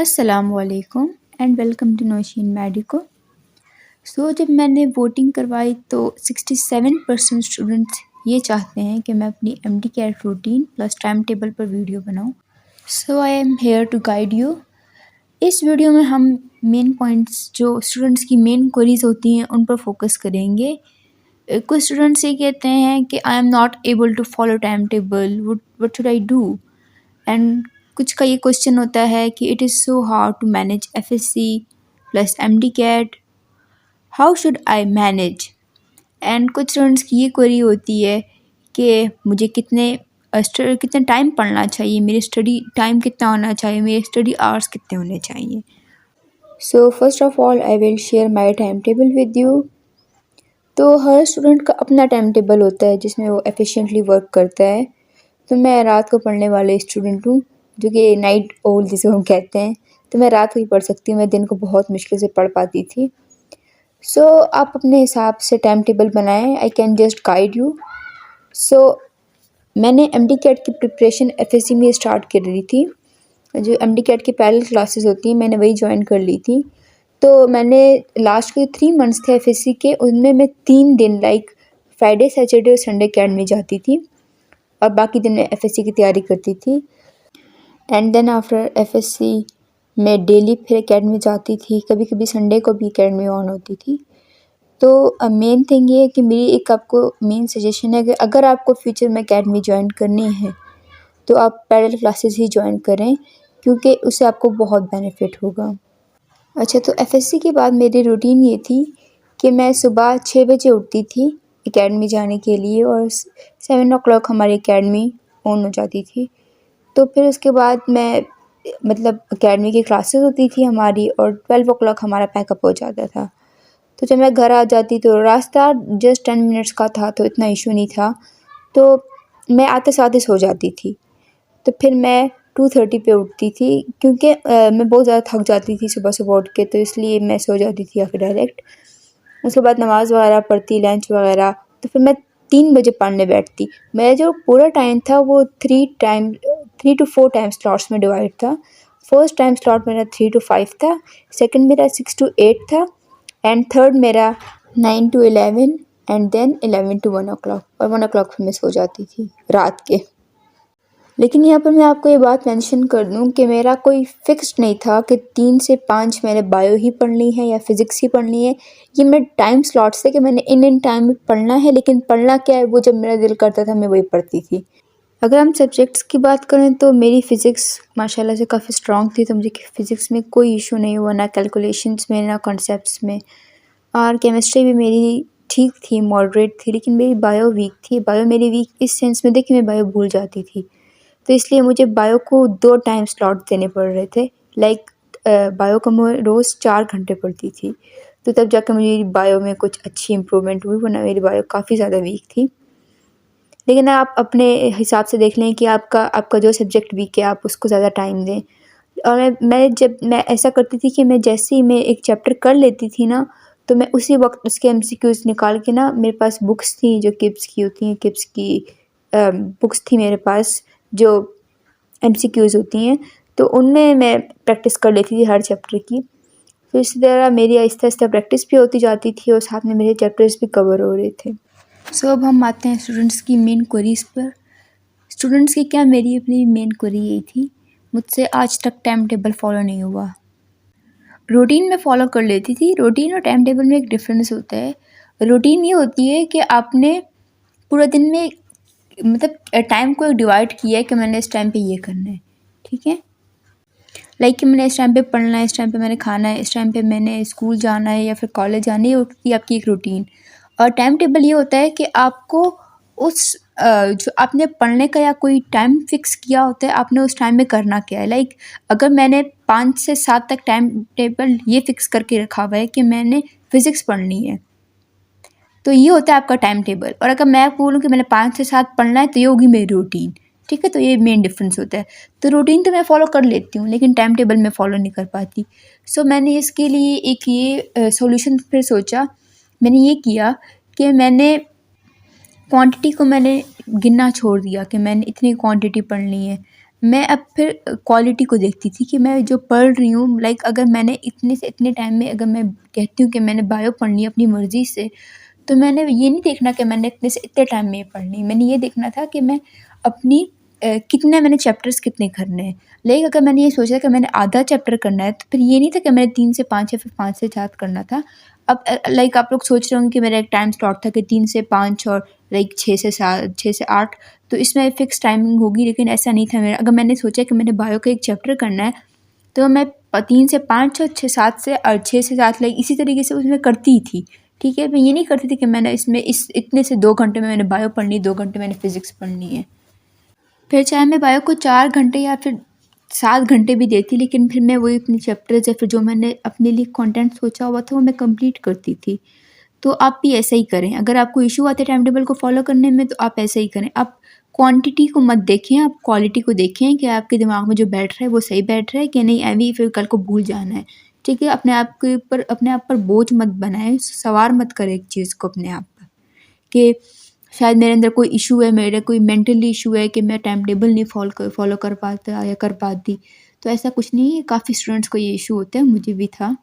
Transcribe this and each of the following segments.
अस्सलामुअलैकुम and welcome to Nausheen medico. जब मैंने वोटिंग करवाई तो 67% स्टूडेंट्स ये चाहते हैं कि मैं अपनी MD CAT routine plus time table पर वीडियो बनाऊं। I am here to guide you. इस वीडियो में हम मेन पॉइंट्स जो स्टूडेंट्स की मेन क्वेरीज होती हैं उन पर फोकस करेंगे। कुछ स्टूडेंट्स ये कहते हैं कि I am not able to follow time table, what should I do. And कुछ का ये क्वेश्चन होता है कि it is so hard to manage FSC plus MD CAT, how should I manage. And कुछ स्टूडेंट्स की ये क्वेरी होती है कि मुझे कितने टाइम पढ़ना चाहिए, मेरी स्टडी टाइम कितना होना चाहिए, मेरे स्टडी आवर्स कितने होने चाहिए। First of all I will share my time table with you. तो हर स्टूडेंट का अपना टाइम टेबल होता है जिसमें वो एफिशिएंटली वर्क करता है। तो मैं रात को पढ़ने वाले स्टूडेंट हूँ, जो कि नाइट ओल जिसे हम कहते हैं। तो मैं रात को ही पढ़ सकती हूँ, मैं दिन को बहुत मुश्किल से पढ़ पाती थी। आप अपने हिसाब से टाइम टेबल बनाएं, I can just guide you. मैंने एमडी कैट की प्रिपरेशन एफएससी में स्टार्ट कर दी थी। जो एमडी कैट की पैरेलल क्लासेस होती हैं मैंने वही ज्वाइन कर ली थी। तो मैंने लास्ट के 3 मंथ्स थे एफएससी के, उनमें मैं 3 दिन लाइक फ्राइडे सैटरडे और संडे अकेडमी जाती थी और बाकी दिन मैं एफएससी की तैयारी करती थी। एंड देन आफ्टर एफएससी मैं डेली फिर एकेडमी जाती थी, कभी कभी संडे को भी एकेडमी ऑन होती थी। तो मेन थिंग ये है कि मेरी एक आपको मेन सजेशन है कि अगर आपको फ्यूचर में एकेडमी ज्वाइन करनी है तो आप पैरेलल क्लासेस ही ज्वाइन करें, क्योंकि उससे आपको बहुत बेनिफिट होगा। अच्छा, तो एफएससी के बाद मेरी रूटीन ये थी कि मैं सुबह 6 बजे उठती थी एकेडमी जाने के लिए और 7 o'clock हमारी एकेडमी ऑन हो जाती थी। तो फिर उसके बाद मैं एकेडमी की क्लासेस होती थी हमारी और 12 o'clock हमारा पैकअप हो जाता था। तो जब मैं घर आ जाती तो रास्ता जस्ट 10 मिनट्स का था, तो इतना इशू नहीं था। तो मैं आते साथ ही सो जाती थी। तो फिर मैं 2:30 पे उठती थी, क्योंकि मैं बहुत ज़्यादा थक जाती थी सुबह सुबह उठ के, तो इसलिए मैं सो जाती थी या फिर डायरेक्ट। उसके बाद नमाज़ वगैरह पढ़ती, लंच वगैरह, तो फिर मैं 3 बजे पढ़ने बैठती। मेरा जो पूरा टाइम था वो 3 to 4 टाइम स्लॉट्स में डिवाइड था। फर्स्ट टाइम स्लॉट मेरा 3 to 5 था, सेकंड मेरा 6 to 8 था एंड थर्ड मेरा 9 to 11 and then 11 to 1 o'clock, और 1 o'clock फिर मैं सो जाती थी रात के। लेकिन यहाँ पर मैं आपको ये बात मेंशन कर दूँ कि मेरा कोई फिक्स्ड नहीं था कि 3 से 5 मैंने बायो ही पढ़नी है या फिज़िक्स ही पढ़नी है। ये मेरे टाइम स्लॉट्स थे कि मैंने इन टाइम में पढ़ना है, लेकिन पढ़ना क्या है वो जब मेरा दिल करता था मैं वही पढ़ती थी। अगर हम सब्जेक्ट्स की बात करें तो मेरी फ़िज़िक्स माशाल्लाह से काफ़ी स्ट्रॉन्ग थी, तो मुझे फ़िज़िक्स में कोई इशू नहीं हुआ, ना कैलकुलेशंस में ना कॉन्सेप्ट्स में। और केमिस्ट्री भी मेरी ठीक थी, मॉडरेट थी। लेकिन मेरी बायो वीक थी। बायो मेरी वीक इस सेंस में थी कि मैं बायो भूल जाती थी, तो इसलिए मुझे बायो को 2 टाइम स्लॉट देने पड़ रहे थे। बायो को मैं रोज़ 4 घंटे पढ़ती थी, तो तब जाकर मेरी बायो में कुछ अच्छी इम्प्रूवमेंट हुई, वरना मेरी बायो काफ़ी ज़्यादा वीक थी। लेकिन आप अपने हिसाब से देख लें कि आपका जो सब्जेक्ट वीक है आप उसको ज़्यादा टाइम दें। और जब मैं ऐसा करती थी कि मैं जैसे ही मैं एक चैप्टर कर लेती थी ना, तो मैं उसी वक्त उसके एमसीक्यूज़ निकाल के ना, मेरे पास बुक्स थी जो किप्स की होती हैं, किप्स की बुक्स थी मेरे पास जो एमसीक्यूज़ होती हैं, तो उनमें मैं प्रैक्टिस कर लेती थी हर चैप्टर की। तो इसी तरह मेरी आहिस्ता आहिस्ता प्रैक्टिस भी होती जाती थी और साथ में मेरे चैप्टर्स भी कवर हो रहे थे। अब हम आते हैं स्टूडेंट्स की मेन क्वेरीज़ पर। स्टूडेंट्स की क्या, मेरी अपनी मेन क्वेरी यही थी, मुझसे आज तक टाइम टेबल फॉलो नहीं हुआ। रूटीन में फ़ॉलो कर लेती थी। रूटीन और टाइम टेबल में एक डिफरेंस होता है। रूटीन ये होती है कि आपने पूरा दिन में टाइम को डिवाइड किया है कि मैंने इस टाइम पे ये करना है, ठीक है। कि मैंने इस टाइम पे पढ़ना है, इस टाइम पे मैंने खाना है, इस टाइम पे मैंने स्कूल जाना है या फिर कॉलेज जाना है, ये होती है आपकी एक रूटीन। और टाइम टेबल ये होता है कि आपको उस जो आपने पढ़ने का या कोई टाइम फिक्स किया होता है, आपने उस टाइम में करना क्या है। अगर मैंने 5 से 7 तक टाइम टेबल ये फिक्स करके रखा हुआ है कि मैंने फ़िज़िक्स पढ़नी है, तो ये होता है आपका टाइम टेबल। और अगर मैं बोलूँ कि मैंने 5 से 7 पढ़ना है, तो ये होगी मेरी रूटीन, ठीक है। तो ये मेन डिफरेंस होता है। तो रूटीन तो मैं फ़ॉलो कर लेती हूँ, लेकिन टाइम टेबल मैं फ़ॉलो नहीं कर पाती। मैंने इसके लिए एक ये सॉल्यूशन फिर सोचा। मैंने ये किया कि मैंने क्वांटिटी को मैंने गिनना छोड़ दिया कि मैंने इतनी क्वांटिटी पढ़नी है। मैं अब फिर क्वालिटी को देखती थी कि मैं जो पढ़ रही हूँ, लाइक अगर मैंने इतने से इतने टाइम में, अगर मैं कहती हूँ कि मैंने बायो पढ़नी है अपनी मर्ज़ी से, तो मैंने ये नहीं देखना कि मैंने इतने से इतने टाइम में ये पढ़नी है। मैंने ये देखना था कि मैं अपनी कितने मैंने चैप्टर्स कितने करने हैं। लाइक अगर मैंने ये सोचा कि मैंने आधा चैप्टर करना है, तो फिर ये नहीं था कि मैंने 3 से 5 या फिर 5 से 7 करना था। अब लाइक आप लोग सोच रहे होंगे कि मेरा एक टाइम स्लॉट था कि 3 से 5 और लाइक 6 से 8, तो इसमें फ़िक्स टाइमिंग होगी, लेकिन ऐसा नहीं था मेरा। अगर मैंने सोचा कि मैंने बायो का एक चैप्टर करना है, तो मैं 3 से 5 और 6 से 7 लाइक इसी तरीके से उसमें करती ही थी, ठीक है? मैं ये नहीं करती थी कि मैंने इसमें इस इतने से 2 घंटे में मैंने बायो पढ़नी है, 2 घंटे मैंने फ़िज़िक्स पढ़नी है। फिर चाहे मैं बायो को 4 घंटे या फिर 7 घंटे भी देती, लेकिन फिर मैं वही अपने चैप्टर्स या फिर जो मैंने अपने लिए कंटेंट सोचा हुआ था, वो मैं कंप्लीट करती थी। तो आप भी ऐसा ही करें। अगर आपको इश्यू आते हैं टाइम टेबल को फ़ॉलो करने में, तो आप ऐसा ही करें। आप क्वांटिटी को मत देखें, आप क्वालिटी को देखें कि आपके दिमाग में जो बैठ रहा है वो सही बैठ रहा है कि नहीं, अभी फिर कल को भूल जाना है, ठीक है? अपने आप पर बोझ मत बनाएँ, सवार मत करें एक चीज़ को अपने आप पर कि शायद मेरे अंदर कोई इश्यू है, मेरा कोई मेंटली इश्यू है कि मैं टाइम टेबल नहीं फ़ॉलो कर पाता या कर पाती। तो ऐसा कुछ नहीं है, काफ़ी स्टूडेंट्स को ये इश्यू होता है, मुझे भी था।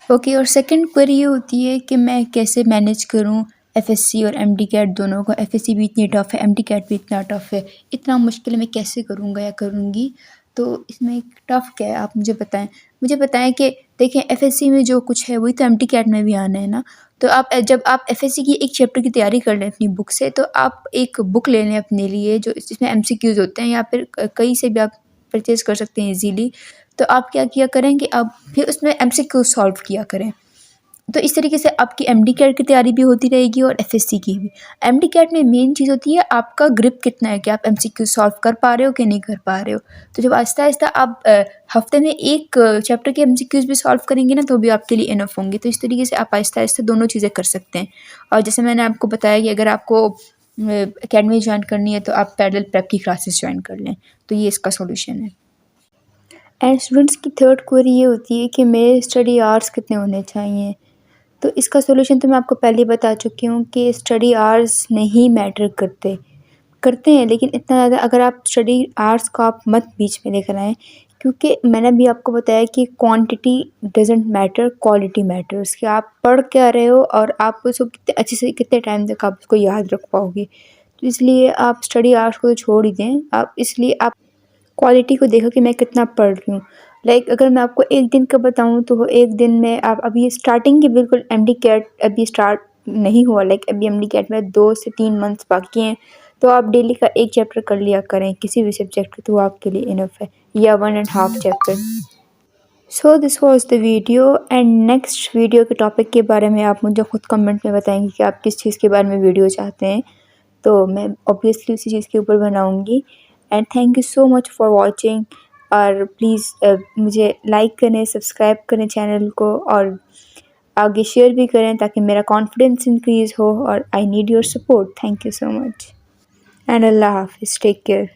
ओके, और सेकंड क्वेरी ये होती है कि मैं कैसे मैनेज करूँ एफएससी और एमडी-कैट दोनों को। एफएससी भी इतनी टफ़ है, एमडी-कैट भी इतना टफ़ है, इतना मुश्किल मैं कैसे करूँगा या करूँगी? तो इसमें एक टफ़ क्या है, आप मुझे बताएँ। मुझे बताएँ कि देखें, एफएससी में जो कुछ है वही तो एमडी-कैट में भी आना है ना। तो आप जब आप एफएससी की एक चैप्टर की तैयारी कर लें अपनी बुक से, तो आप एक बुक ले लें अपने लिए जो जिसमें एमसीक्यूज़ होते हैं, या फिर कहीं से भी आप परचेज़ कर सकते हैं ईज़िली। तो आप क्या किया करें कि आप फिर उसमें एमसीक्यू सॉल्व किया करें। तो इस तरीके से आपकी एमडी-कैट की तैयारी भी होती रहेगी और एफएससी की भी। एमडी-कैट में मेन चीज़ होती है आपका ग्रिप कितना है, कि आप एमसीक्यू सॉल्व कर पा रहे हो कि नहीं कर पा रहे हो। तो जब आहिस्ता-आहिस्ता आप हफ्ते में एक चैप्टर के एमसीक्यूज़ भी सॉल्व करेंगे ना, तो भी आपके लिए इनफ होंगे। तो इस तरीके से आप आहिस्ता-आहिस्ता दोनों चीज़ें कर सकते हैं। और जैसे मैंने आपको बताया कि अगर आपको अकेडमी जॉइन करनी है, तो आप पैरेलल प्रेप की क्लासेस जॉइन कर लें। तो ये इसका सॉल्यूशन है। एंड स्टूडेंट्स की थर्ड क्वेरी ये होती है कि मेरे स्टडी आवर्स कितने होने चाहिए। तो इसका सॉल्यूशन तो मैं आपको पहले ही बता चुकी हूँ कि स्टडी आवर्स नहीं मैटर करते, करते हैं, लेकिन इतना ज़्यादा अगर आप स्टडी आवर्स को आप मत बीच में लेकर आएँ, क्योंकि मैंने अभी आपको बताया कि quantity doesn't matter, quality matters, कि आप पढ़ क्या रहे हो और आप उसको कितने अच्छे से कितने टाइम तक आप उसको याद रख पाओगे। तो इसलिए आप स्टडी आवर्स को तो छोड़ ही दें, आप इसलिए आप क्वालिटी को देखो कि मैं कितना पढ़ रही हूँ। लाइक अगर मैं आपको एक दिन का बताऊँ, तो वो एक दिन में आप अभी स्टार्टिंग की बिल्कुल एमडी-कैट अभी स्टार्ट नहीं हुआ, लाइक अभी एमडी-कैट में 2 से 3 मंथ्स बाकी हैं। तो आप डेली का 1 चैप्टर कर लिया करें किसी भी सब्जेक्ट का, तो वो आपके लिए इनफ है, या 1 and half chapter. So this was the video, and next video के टॉपिक के बारे में आप मुझे खुद कमेंट में बताएंगे कि आप किस चीज़ के बारे में वीडियो चाहते हैं, तो मैं ऑब्वियसली उसी चीज़ के ऊपर बनाऊंगी। And thank you so much for watching. और प्लीज़ मुझे लाइक करें, सब्सक्राइब करें चैनल को, और आगे शेयर भी करें ताकि मेरा कॉन्फिडेंस इंक्रीज़ हो, और I need your support. Thank you so much and अल्लाह हाफिज़, टेक केयर।